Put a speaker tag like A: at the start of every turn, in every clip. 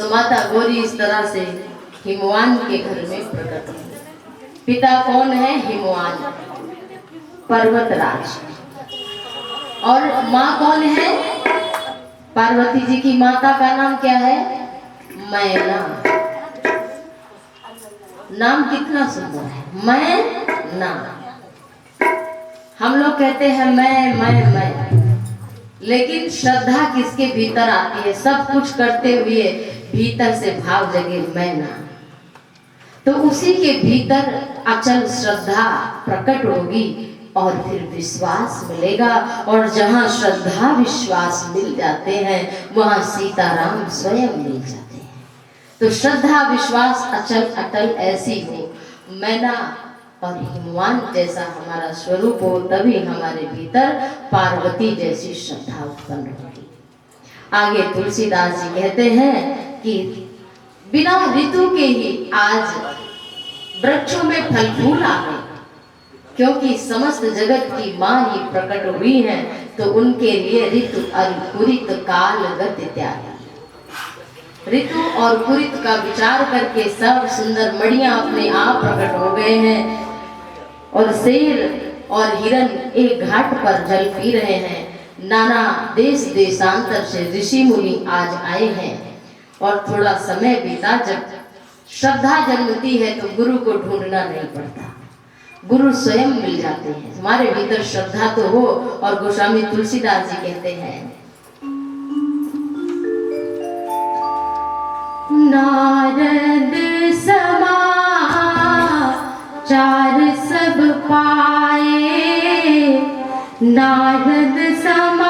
A: तो माता गौरी इस तरह से हिमवान के घर में प्रकट हुई। पिता कौन है? हिमवान, पर्वतराज। और माँ कौन है? पार्वती जी की माता का नाम क्या है? मैना। नाम कितना सुंदर है, मैना। हम लोग कहते हैं मैं, लेकिन श्रद्धा किसके भीतर आती है? सब कुछ करते हुए भीतर से भाव जगे मैना, तो उसी के भीतर अचल श्रद्धा प्रकट होगी और फिर विश्वास मिलेगा। और जहाँ श्रद्धा विश्वास मिल जाते हैं वहाँ सीताराम स्वयं मिल जाते हैं। तो श्रद्धा विश्वास अचल अटल ऐसी हो, मैना और हिमवान जैसा हमारा स्वरूप हो, तभी हमारे भीतर पार्वती जैसी श्रद्धा उत्पन्न होगी। आगे तुलसीदास जी कहते हैं कि बिना ऋतु के ही आज वृक्षों में फल फूल आ गए, क्योंकि समस्त जगत की माँ ही प्रकट हुई है, तो उनके लिए ऋतु और कुरित काल गति इत्यादि। ऋतु और कुरित का विचार करके सब सुंदर मड़ियां अपने आप प्रकट हो गए हैं, और शेर और हिरन एक घाट पर जल पी रहे हैं। नाना देश देशांतर से ऋषि मुनि आज आए हैं, और थोड़ा समय बीता, जब श्रद्धा जन्मती है तो गुरु को ढूंढना नहीं पड़ता, गुरु स्वयं मिल जाते हैं। हमारे भीतर श्रद्धा तो हो। और गोस्वामी तुलसीदास जी कहते हैं, नारद समाचार सब पाए, नारद समाचार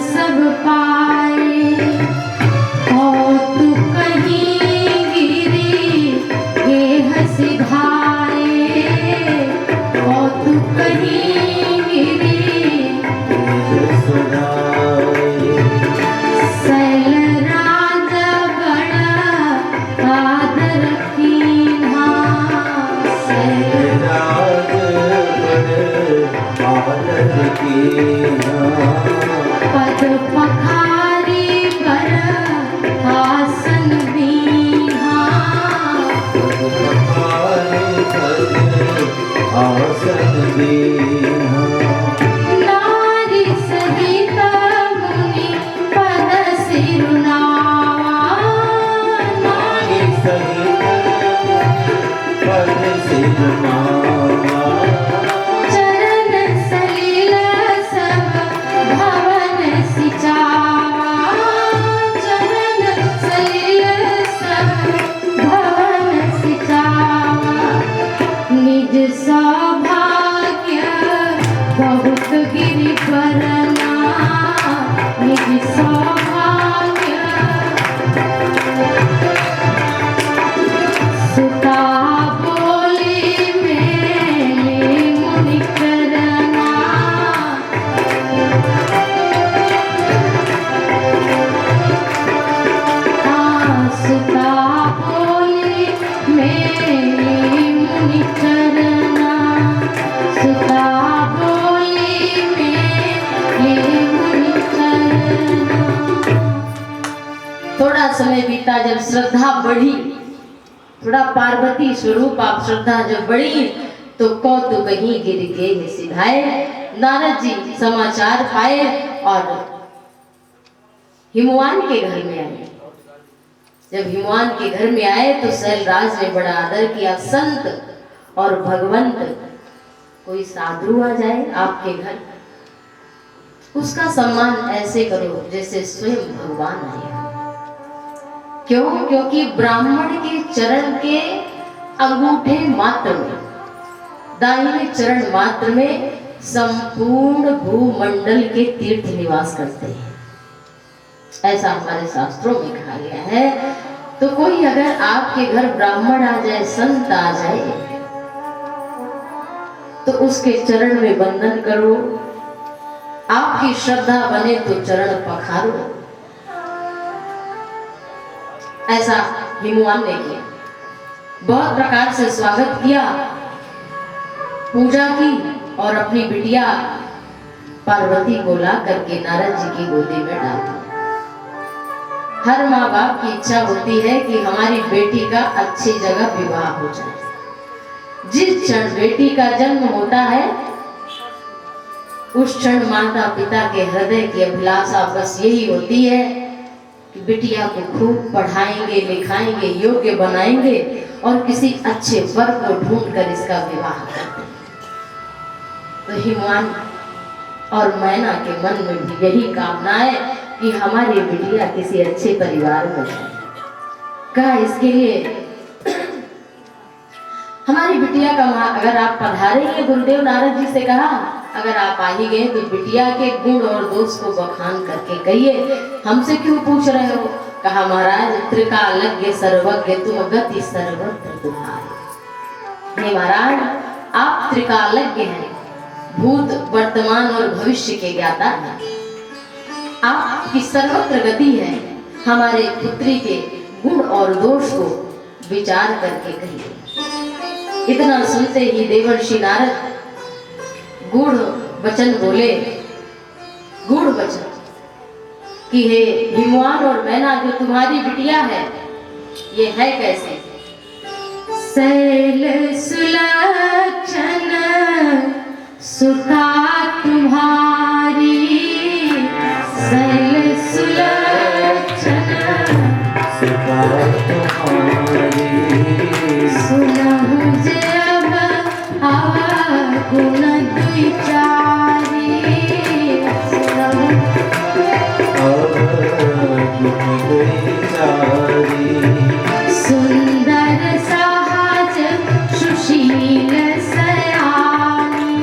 A: सब पाए, कौतुक कहीं गिरी गेह सिधाए, कौतुक कहीं गिरी पद पखारी पर आसन दीहा, नारी सहित मुनि पद सिरुनावा, नारी सहित पद सिरुनावा, चरण सलिल सब भवन सिचावा, चरण सलिल सब भवन सिचावा, निज सौभाग्य बहुत गिरि बरना, निज सौभाग्य सुता बोली मेले मुनि करना, सुता बोली मेले मुनि करना, सुता बोली मेले मुनि करना। थोड़ा समय बीता, जब श्रद्धा बढ़ी, थोड़ा पार्वती स्वरूप आप श्रद्धा जब बढ़ी, तो कौतुक कहीं गिर गेह सिधाए। नारद जी समाचार पाए और हिमवान के घर में आए। जब हिमवान के घर में आए तो शैलराज ने बड़ा आदर किया। संत और भगवंत, कोई साधु आ जाए आपके घर, उसका सम्मान ऐसे करो जैसे स्वयं भगवान आए। क्यों? क्योंकि ब्राह्मण के चरण के अंगूठे मात्र में, दाहिने चरण मात्र में संपूर्ण भूमंडल के तीर्थ निवास करते हैं, ऐसा हमारे शास्त्रों में कहा गया है। तो कोई अगर आपके घर ब्राह्मण आ जाए, संत आ जाए, तो उसके चरण में वंदन करो। आपकी श्रद्धा बने तो चरण पखारो। ऐसा हिमवान ने किया, बहुत प्रकार से स्वागत किया, पूजा की, और अपनी बिटिया पार्वती को ला करके नारद जी की गोदी में डाल दिया। हर माँ बाप की इच्छा होती है कि हमारी बेटी का अच्छी जगह विवाह हो जाए। जिस क्षण बेटी का जन्म होता है उस क्षण माता पिता के हृदय की अभिलाषा बस यही होती है कि बिटिया को खूब पढ़ाएंगे, लिखाएंगे, योग्य बनाएंगे और किसी अच्छे वर को ढूंढ कर इसका विवाह करते हैं। तो हिमवान और मैना के मन में भी यही कामना है कि हमारी बिटिया किसी अच्छे परिवार में जाए। कहा इसके लिए हमारी बिटिया का अगर आप पधारेंगे, गुरुदेव नारद जी से कहा अगर आप आ ही गए तो बिटिया के गुण और दोष को बखान करके कहिए, हमसे क्यों पूछ रहे हो। कहा महाराज त्रिकालज्ञ सर्वज्ञ तुम गति सर्वत्र तुम्हारी। हे महाराज आप त्रिकालज्ञ हैं, भूत वर्तमान और भविष्य के ज्ञाता हैं, आपकी सर्वत्र गति है। हमारे पुत्री के गुण और दोष को विचार करके कहिए। इतना सुनते ही देवर्षि नारद गूढ़ वचन बोले, गूढ़ वचन कि हे हिमवान और मैना जो तुम्हारी बिटिया है ये है कैसे। शैल सुलक्षण सुता तुम्हारी, शैल सुलक्षण सुता तुम्हारी, सुनहु जब गुण विचारी, सुनहु गुण विचारी, सुंदर सहज सुशील सयानी,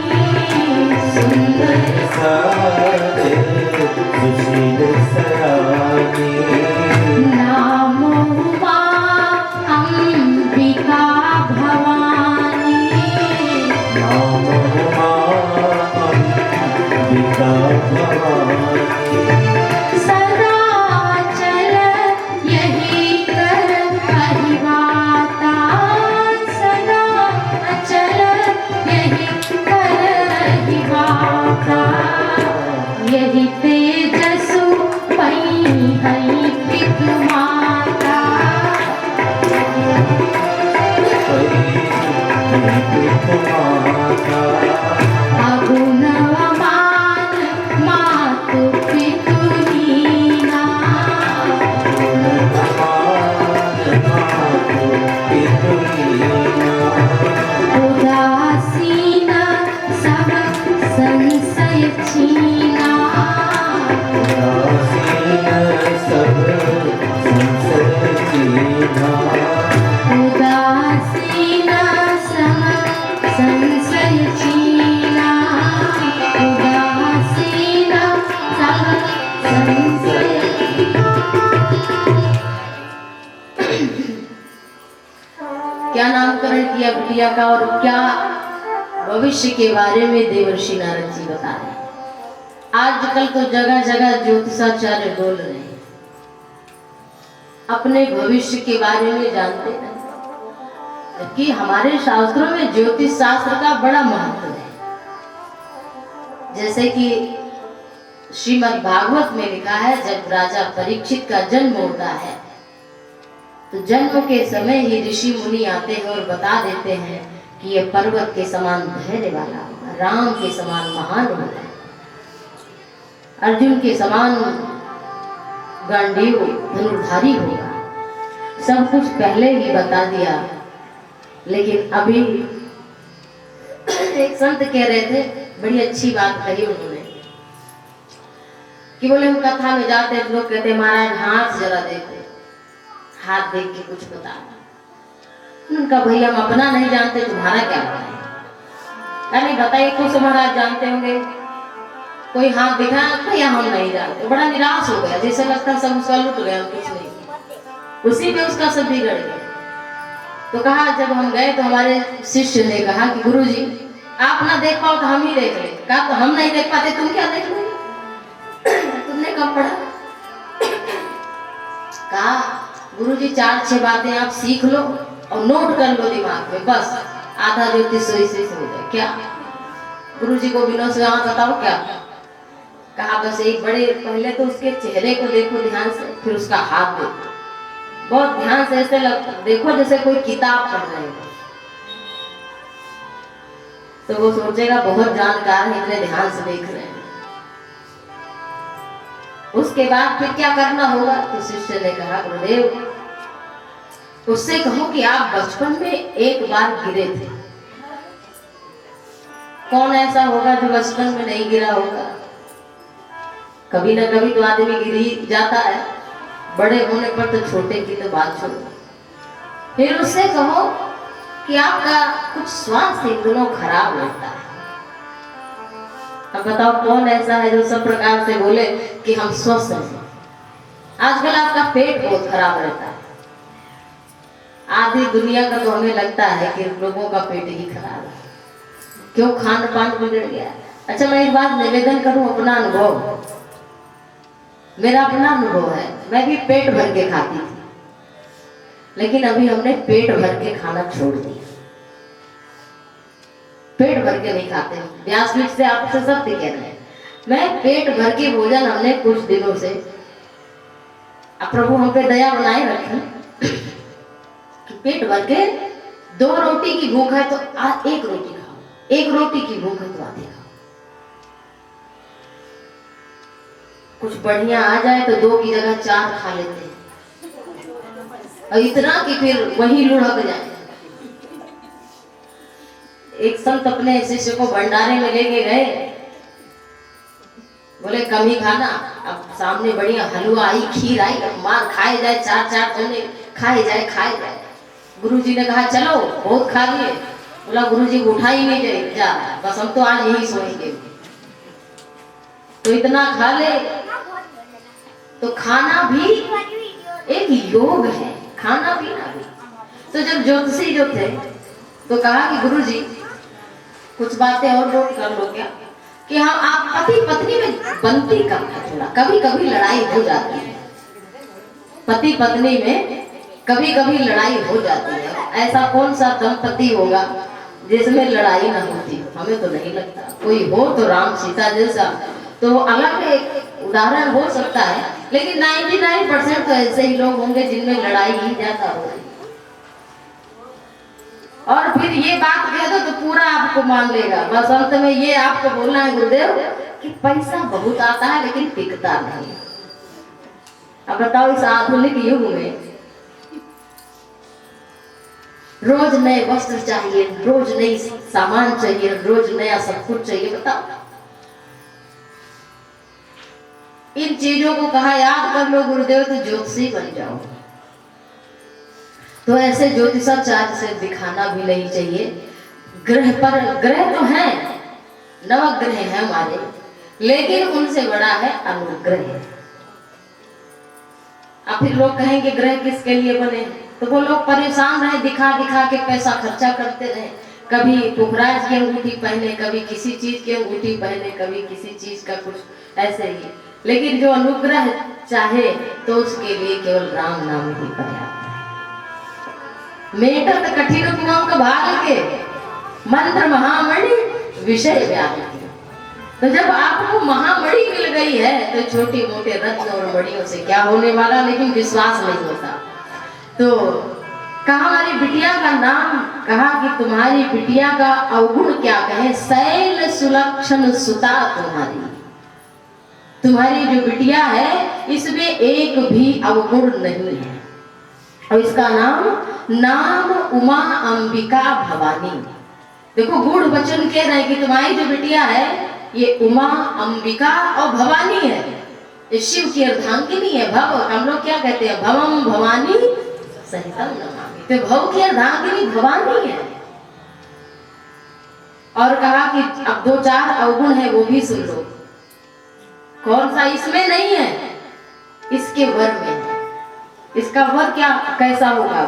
A: सुंदर सहज सुशील सयानी, नाम उमा अंबिका भवानी, नाम उमा अंबिका भवानी, सदा चल यही कर अहिवाता, सदा चल यही कर अहिवाता, यही तेजसु पई हई पिक माता, अगुण अमान मातु पितु हीना, उदासीन सब संशय छीना, सब संशय छीना, उदासीन सब संशय छीना, उदासीन सब संशय। क्या नामकरण किया बिटिया का और क्या भविष्य के बारे में देवर्षि नारद जी बता रहे हैं। आजकल तो जगह जगह ज्योतिषाचार्य बोल रहे हैं, अपने भविष्य के बारे में जानते हैं, जबकि हमारे शास्त्रों में ज्योतिष शास्त्र का बड़ा महत्व है। जैसे कि श्रीमद् भागवत में लिखा है जब राजा परीक्षित का जन्म होता है तो जन्म के समय ही ऋषि मुनि आते हैं और बता देते हैं कि यह पर्वत के समान धैर्य वाला होगा, राम के समान महान होगा, अर्जुन के समान गांडीव धनुर्धारी होगा। सब कुछ पहले ही बता दिया। लेकिन अभी एक संत कह रहे थे, बड़ी अच्छी बात कही उन्होंने कि बोले हम कथा में जाते तो लोग कहते महाराज हाथ जरा देखो, हाथ देख के कुछ बता। उनका भैया हम अपना नहीं जानते तुम्हारा क्या बताएं। नहीं बताइए, कुछ महाराज जानते होंगे, कोई हाथ दिखाया भैया हम नहीं जानते। बड़ा निराश हो गया, जैसे लगता सब उसका लुट गया, कुछ नहीं, उसी में उसका सब बिगड़ गया। तो कहा जब हम गए तो हमारे शिष्य ने कहा कि गुरुजी आप ना देख पाओ तो हम ही देख ले। कहा तो हम नहीं देख पाते, तुम क्या देख लोगे, तुमने कब पढ़ा। कहा गुरुजी 4-6 बातें आप सीख लो और नोट कर लो दिमाग में, बस आधा ज्योतिष सही से हो जाए। क्या गुरुजी को बिना से बताओ क्या कहा बस एक बड़े, पहले तो उसके चेहरे को देखो ध्यान से, फिर उसका हाथ देखो, बहुत ध्यान से, ऐसे देखो जैसे कोई किताब पढ़ रहे हो। तो वो सोचेगा बहुत जानकार है, इतने ध्यान से देख रहे हैं। उसके बाद फिर क्या करना होगा? तो शिष्य ने कहा गुरुदेव, उससे कहो कि आप बचपन में एक बार गिरे थे। कौन ऐसा होगा जो बचपन में नहीं गिरा होगा? कभी ना कभी तो आदमी गिर ही जाता है, बड़े होने पर तो छोटे की तो बात छोड़ो। फिर उससे कहो कि आपका कुछ स्वास्थ्य एक दिनों खराब रहता है। अब बताओ कौन ऐसा है जो सब प्रकार से बोले कि हम स्वस्थ हैं? आजकल आपका पेट बहुत खराब रहता है। आधी दुनिया का तो हमें लगता है कि लोगों का पेट ही खराब है, क्यों? खान पान बिगड़ गया। अच्छा, मैं एक बात निवेदन करूं, अपना अनुभव, मेरा अपना अनुभव है। मैं भी पेट भर के खाती थी, लेकिन अभी हमने पेट भर के खाना छोड़ दिया। पेट भर के नहीं खाते, व्यासपीठ से आपसे सत्य कह रहे हैं। मैं पेट भर के भोजन हमने कुछ दिनों से, अब प्रभु हम पे दया बनाए रखें कि पेट भर के 2 रोटी की भूख है तो आज 1 रोटी खाओ, 1 रोटी की भूख है तो आधी खाओ। कुछ बढ़िया आ जाए तो 2 की जगह 4 खा लेते हैं, और इतना कि फिर वही लुढ़क जाए। एक संत अपने शिष्य को भंडारे में लेके गए, बोले कम ही खाना। अब सामने बढ़िया हलवा आई, खीर आई, अब मार खाए जाए, 4-4 जने खाए जाए, खाए जाए। गुरुजी ने कहा चलो बहुत खा लिए। बोला गुरुजी उठा ही नहीं जा रहा, बस हम तो आज यही सोएंगे। तो इतना खा ले। तो खाना भी एक योग है, खाना पीना भी। तो जब ज्योतिषी जो थे तो कहा कि गुरुजी कुछ बातें और नोट कर लो क्या, कि हाँ आप पति पत्नी में बनती कम है, थोड़ा कभी कभी लड़ाई हो जाती है, पति पत्नी में कभी कभी लड़ाई हो जाती है। ऐसा कौन सा दंपति होगा जिसमें लड़ाई ना होती? हमें तो नहीं लगता। कोई हो तो राम सीता जैसा तो अलग एक उदाहरण हो सकता है, लेकिन 99% तो ऐसे ही लोग होंगे जिनमें लड़ाई ही ज्यादा हो। और फिर ये बात कह दो तो पूरा आपको मान लेगा। बस अंत में ये आपको बोलना है गुरुदेव कि पैसा बहुत आता है लेकिन टिकता नहीं। अब बताओ इस आधुनिक युग में रोज नए वस्त्र चाहिए, रोज नई सामान चाहिए, रोज नया सब कुछ चाहिए। बताओ, इन चीजों को कहा याद कर लो गुरुदेव तो ज्योतिषी बन जाओ। तो ऐसे ज्योतिषाचार्य से दिखाना भी नहीं चाहिए। ग्रह पर ग्रह तो हैं, नवग्रह हैं हमारे, लेकिन उनसे बड़ा है अनुग्रह। अब फिर लोग कहेंगे ग्रह किसके लिए बने, तो वो लोग परेशान रहे, दिखा दिखा के पैसा खर्चा करते रहे। कभी पुखराज की अंगूठी पहने, कभी किसी चीज की अंगूठी पहने, कभी किसी चीज का कुछ ऐसे ही। लेकिन जो अनुग्रह चाहे तो उसके लिए केवल राम नाम ही पर्याप्त है। मेटत कठिन तुमक भाग के मंत्र महामणि विषय व्यापक। तो जब आपको महामणि मिल गई है तो छोटे मोटे रत्न और मणियों से क्या होने वाला, लेकिन विश्वास नहीं होता। तो कहा हमारी बिटिया का नाम, कहा कि तुम्हारी बिटिया का अवगुण क्या कहे, शैल सुलक्षण सुता तुम्हारी। तुम्हारी जो बिटिया है इसमें एक भी अवगुण नहीं है, और इसका नाम उमा अंबिका भवानी। देखो गुड़ वचन कह रहे हैं कि तुम्हारी जो बिटिया है ये उमा अंबिका और भवानी है, ये शिव की अर्धांगिनी है। भव हम लोग क्या कहते हैं, भवम भवानी सहितम नमामि। तो भव की अर्धांगिनी भवानी है। और कहा कि अब 2-4 अवगुण है वो भी सुन लो। कौन सा? इसमें नहीं है, इसके वर में है। इसका वर क्या कैसा होगा?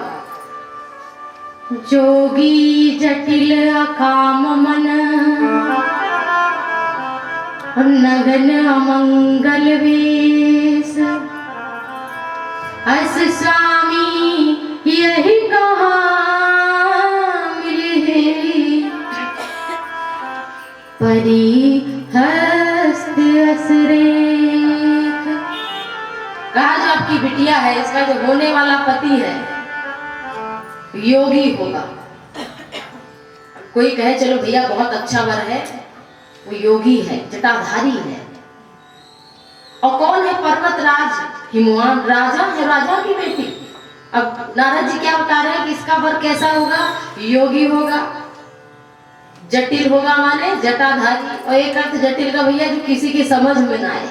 A: जोगी जटिल अकाम मन नगन अमंगल वेश, अस स्वामी यही कहा मिले, परी हस्त असरेख। कहा जो आपकी बिटिया है, इसका जो होने वाला पति है योगी होगा। कोई कहे चलो भैया बहुत अच्छा वर है, वो योगी है, जटाधारी है। और कौन है? पर्वतराज हिमवान राजा है, राजा की बेटी। अब नारद जी क्या बता रहे हैं कि इसका वर कैसा होगा? योगी होगा, जटिल होगा माने जटाधारी। और एक अर्थ जटिल का भैया जो किसी की समझ में ना आए।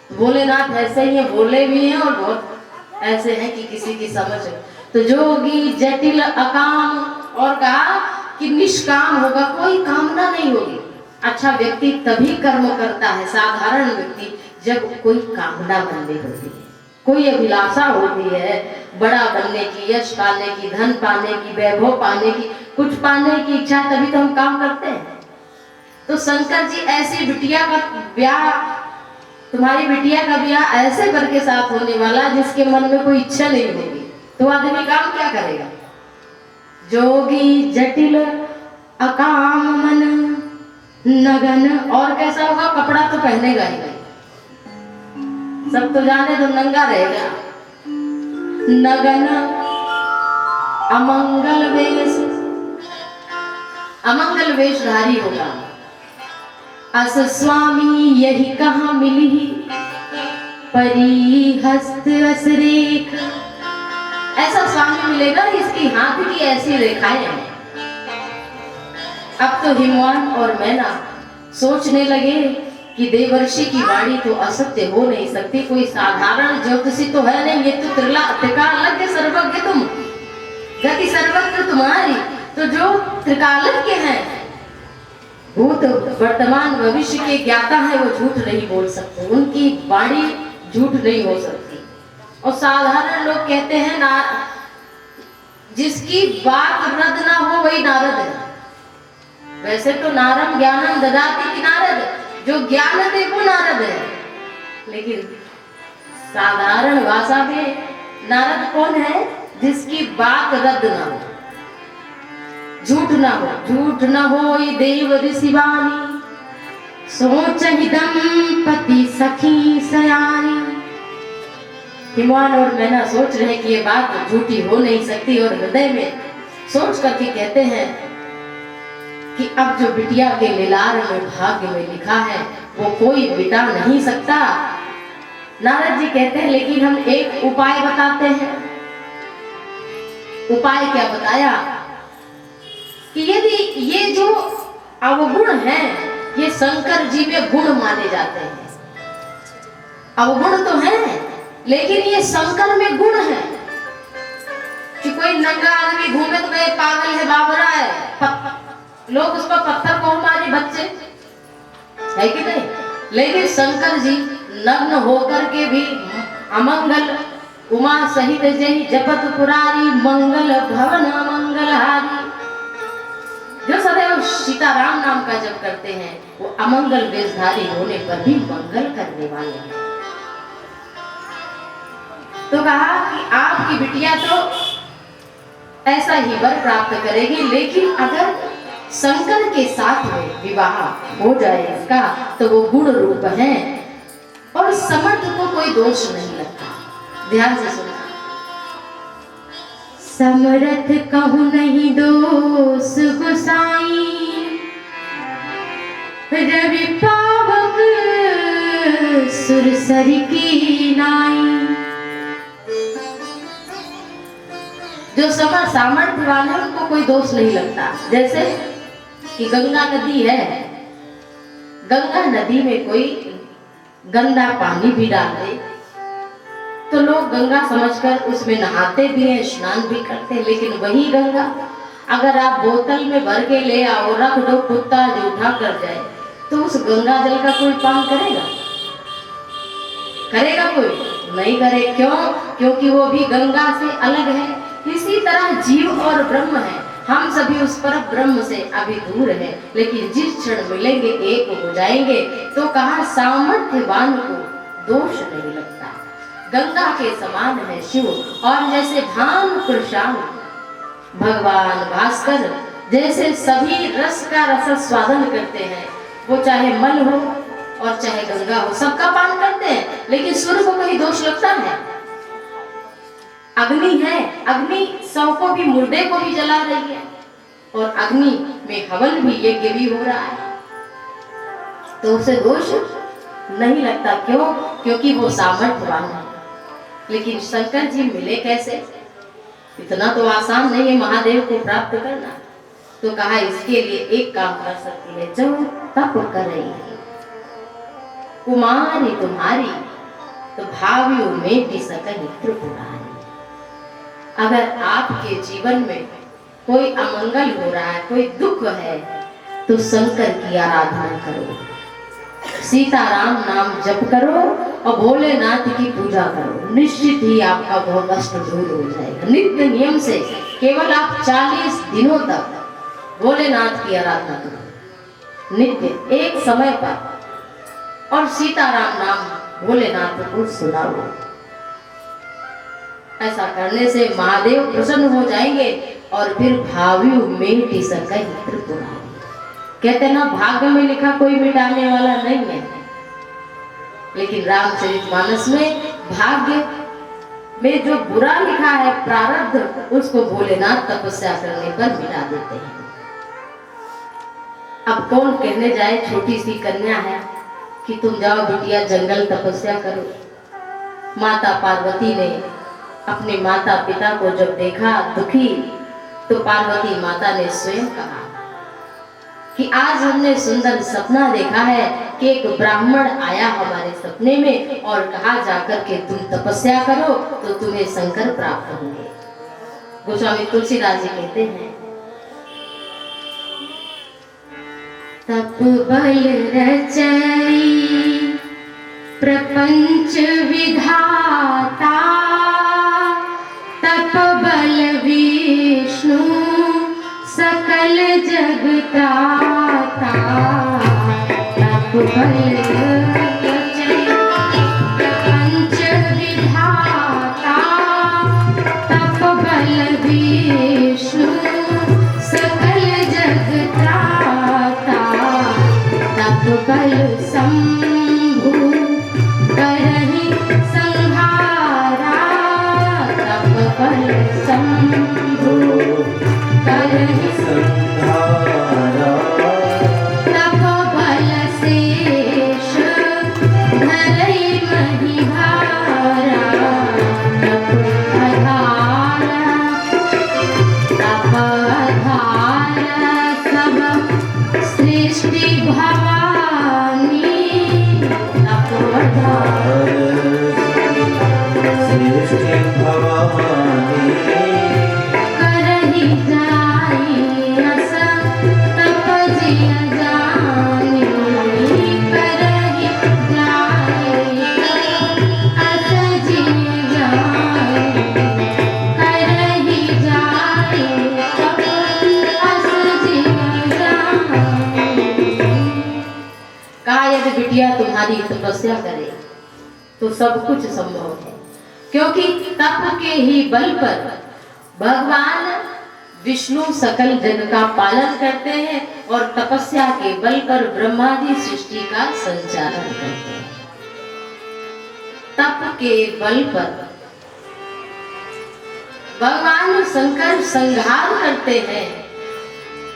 A: भोलेनाथ ऐसे ही है, भोले भी हैं और बहुत ऐसे हैं कि किसी की समझ। तो जोगी जटिल अकाम, और कहा कि निष्काम होगा, कोई कामना नहीं होगी। अच्छा व्यक्ति तभी कर्म करता है, साधारण व्यक्ति, जब कोई कामना बनने होती है, कोई अभिलाषा होती है बड़ा बनने की, यश पाने की, धन पाने की, वैभव पाने की, कुछ पाने की इच्छा, तभी तो हम काम करते हैं। तो शंकर जी ऐसी बिटिया का ब्याह, तुम्हारी बिटिया का ब्याह ऐसे वर के साथ होने वाला जिसके मन में कोई इच्छा नहीं होगी, तो आदमी काम क्या करेगा? जोगी जटिल अकाम मन नगन। और कैसा होगा? कपड़ा तो पहनेगा ही नहीं, सब तो जाने तो नंगा रहेगा। नगन अमंगल वेश, अमंगल वेशधारी होगा। अस स्वामी यही कहाँ मिली, परी हस्त असरेख। ऐसा स्वामी मिलेगा इसकी हाथ की ऐसी रेखाएं हैं। अब तो हिमवान और मैना सोचने लगे कि देवर्षि की वाणी तो असत्य हो नहीं सकती, कोई साधारण ज्योतिषी तो है नहीं, ये तो त्रिकालज्ञ सर्वज्ञ तुम, गति सर्वत्र तुम्हारी। तो जो त्रिकालज्ञ हैं, भूत वर्तमान भविष्य के ज्ञाता है, वो झूठ नहीं बोल सकते, उनकी वाणी झूठ नहीं हो सकती। और साधारण लोग कहते हैं ना, जिसकी बात रद्द ना हो वही नारद है। वैसे तो नारम ज्ञानम ददाति नारद, जो ज्ञान दे वो नारद है, लेकिन साधारण भाषा में नारद कौन है? जिसकी बात रद्द ना हो, झूठ ना हो। झूठ ना हो ये देव ऋषिवाणी, सोच ही दंपति सखी सयानी। हिमवान और मैना सोच रहे कि ये बात झूठी हो नहीं सकती, और हृदय में सोच करके कहते हैं कि अब जो बिटिया के लीलार में भाग्य में लिखा है वो कोई बिटा नहीं सकता। नारद जी कहते हैं लेकिन हम एक उपाय बताते हैं। उपाय क्या बताया? कि यदि ये जो अवगुण है ये शंकर जी में गुण माने जाते हैं, अवगुण तो है लेकिन ये शंकर में गुण है। कि कोई नंगा आदमी घूमे तो कहे पागल है, बाबरा है, लोग उस पर पत्थर को मारे, बच्चे है कि नहीं। लेकिन शंकर जी नग्न होकर के भी अमंगल उमा सहित जय जपत पुरारी मंगल भवन मंगलहारी। जो सदैव सीताराम नाम का जप करते हैं वो अमंगल वेशधारी होने पर भी मंगल करने वाले हैं। तो कहा कि आपकी बिटिया तो ऐसा ही वर प्राप्त करेगी, लेकिन अगर शंकर के साथ में विवाह हो जाए इसका तो वो गुण रूप है और समर्थ को कोई दोष नहीं लगता। ध्यान से सुनना। समर्थ कहूँ नहीं दोष गुसाई, रवि पावक सुरसरी की नाई। जो सामर्थ्य वाले उनको कोई दोष नहीं लगता। जैसे कि गंगा नदी है, गंगा नदी में कोई गंदा पानी भी डाल दे तो लोग गंगा समझकर उसमें नहाते भी हैं, स्नान भी करते हैं। लेकिन वही गंगा अगर आप बोतल में भर के ले आओ, रख दो, कुत्ता जो उठा कर जाए तो उस गंगा जल का कोई पान करेगा? करेगा कोई? नहीं करे। क्यों? क्योंकि वो भी गंगा से अलग है। इसी तरह जीव और ब्रह्म है, हम सभी उस पर ब्रह्म से अभी दूर है, लेकिन जिस क्षण मिलेंगे एक हो जाएंगे। तो कहा सामर्थ्यवान को दोष नहीं लगता। गंगा के समान है शिव, और जैसे भानु कृष्ण भगवान भास्कर जैसे सभी रस का रस स्वादन करते हैं, वो चाहे मल हो और चाहे गंगा हो, सबका पान करते हैं, लेकिन सूर्य को कहीं दोष लगता है? अग्नि है, अग्नि शव को भी, मुर्दे को भी जला रही है, और अग्नि में हवन भी, यज्ञ भी हो रहा है, तो उसे दोष नहीं लगता। क्यों? क्योंकि वो सामर्थ्यवान है। लेकिन शंकर जी मिले कैसे? इतना तो आसान नहीं है महादेव को प्राप्त करना। तो कहा इसके लिए एक काम कर सकती है, जो तप कर रही है कुमारी तुम्हारी, तो भावियों में भी सकल त्रिपुरारी। अगर आपके जीवन में कोई अमंगल हो रहा है, कोई दुख है, तो शंकर की आराधना करो, सीताराम नाम जप करो और भोलेनाथ की पूजा करो, निश्चित ही आपका वह कष्ट दूर हो जाएगा। नित्य नियम से केवल आप 40 दिनों तक भोलेनाथ की आराधना करो, नित्य एक समय पर, और सीताराम नाम भोलेनाथ को सुनाओ। ऐसा करने से महादेव प्रसन्न हो जाएंगे और फिर भावियों में भी सकल त्रिपुरारी। कहते ना, भाग्य में लिखा कोई मिटाने वाला नहीं है, लेकिन रामचरितमानस में भाग्य में जो बुरा लिखा है, प्रारब्ध, उसको भोलेनाथ तपस्या करने पर मिटा देते हैं। अब कौन कहने जाए, छोटी सी कन्या है कि तुम जाओ बिटिया जंगल तपस्या करो। माता पार्वती ने अपने माता पिता को जब देखा दुखी, तो पार्वती माता ने स्वयं कहा कि आज हमने सुंदर सपना देखा है कि एक ब्राह्मण आया हमारे सपने में और कहा जाकर के तुम तपस्या करो तो तुम्हें शंकर प्राप्त होंगे। गोस्वामी तुलसीदास जी कहते हैं, तप बल रचई प्रपंच विधाता, तप बल विष्णु सकल जगत्राता। तप बल रचई प्रपंच विधाता, तप बल विष्णु सकल जगत्राता। तप बल शंभु करहि संहारा, तप बल शंभु करहि संहारा। तप बल शेष धरई महिभारा, तप आधारा, तप आधारा सब सृष्टि भवानी। तप आधारा सृष्टि भवानी, करहि जाई अस तप जिय जानी। करहि जाई अस जिय जानी, करहि जाई अस जिय जानी। कहा यदि बिटिया तुम्हारी तपस्या करे तो सब कुछ संभव है, क्योंकि तप के ही बल पर भगवान विष्णु सकल जग का पालन करते हैं और तपस्या के बल पर ब्रह्मा जी सृष्टि का संचालन करते हैं। तप के बल पर भगवान शंकर संहार करते हैं,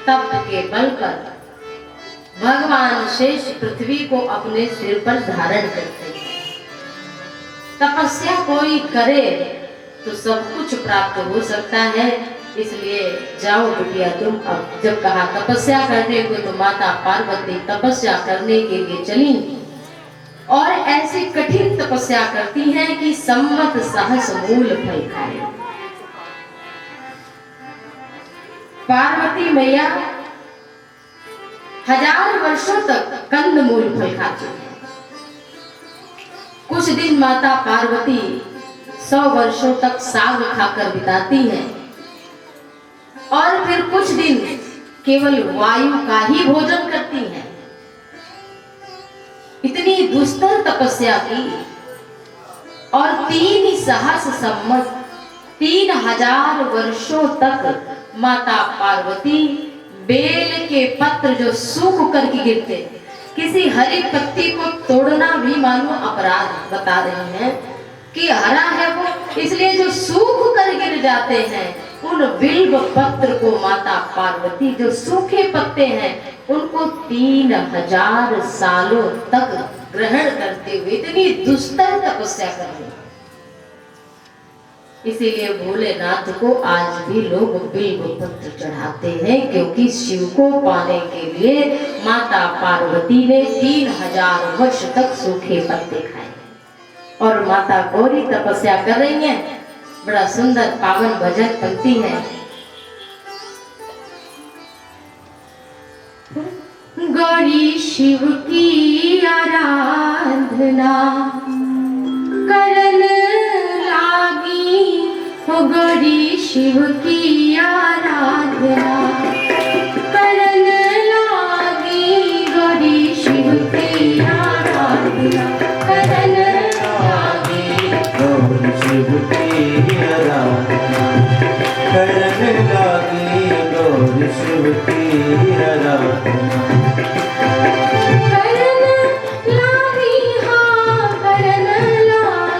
A: तप के बल पर भगवान शेष पृथ्वी को अपने सिर पर धारण करते हैं। तपस्या कोई करे तो सब कुछ प्राप्त हो सकता है, इसलिए जाओ बिटिया तुम। अब जब कहा तपस्या करने को, तो माता पार्वती तपस्या करने के लिए चली और ऐसी कठिन तपस्या करती हैं कि संवत सहस मूल फल खाए। पार्वती मैया 1000 वर्षों तक कंद मूल फल खाती है। कुछ दिन माता पार्वती 100 वर्षों तक साग खाकर बिताती हैं और फिर कुछ दिन केवल वायु का ही भोजन करती हैं। इतनी दुस्तर तपस्या की और 3 सहस्र संवत 3000 वर्षों तक माता पार्वती बेल के पत्र जो सूख करके गिरते, किसी हरी पत्ती को तोड़ना भी मानो अपराध बता रहे हैं कि हरा है वो, इसलिए जो सूख कर गिर जाते हैं उन बिल्व पत्र को माता पार्वती जो सूखे पत्ते हैं उनको 3000 सालों तक ग्रहण करते हुए इतनी दुस्तर तपस्या कर रही। इसीलिए भोलेनाथ को आज भी लोग बिल्व पत्र चढ़ाते हैं, क्योंकि शिव को पाने के लिए माता पार्वती ने 3000 वर्ष तक सूखे पत्ते खाए और माता गौरी तपस्या कर रही हैं। बड़ा सुंदर पावन भजन पंक्ति है। गौरी शिव की आराधना करन लागी, हो गौरी शिव की आराधना करन लागी, गौरी शिव की आराधना करन लागी,
B: गौरी शिव की आराधना करन लागी, गौरी शिव की आराधना
C: करन लागी, करन लागी,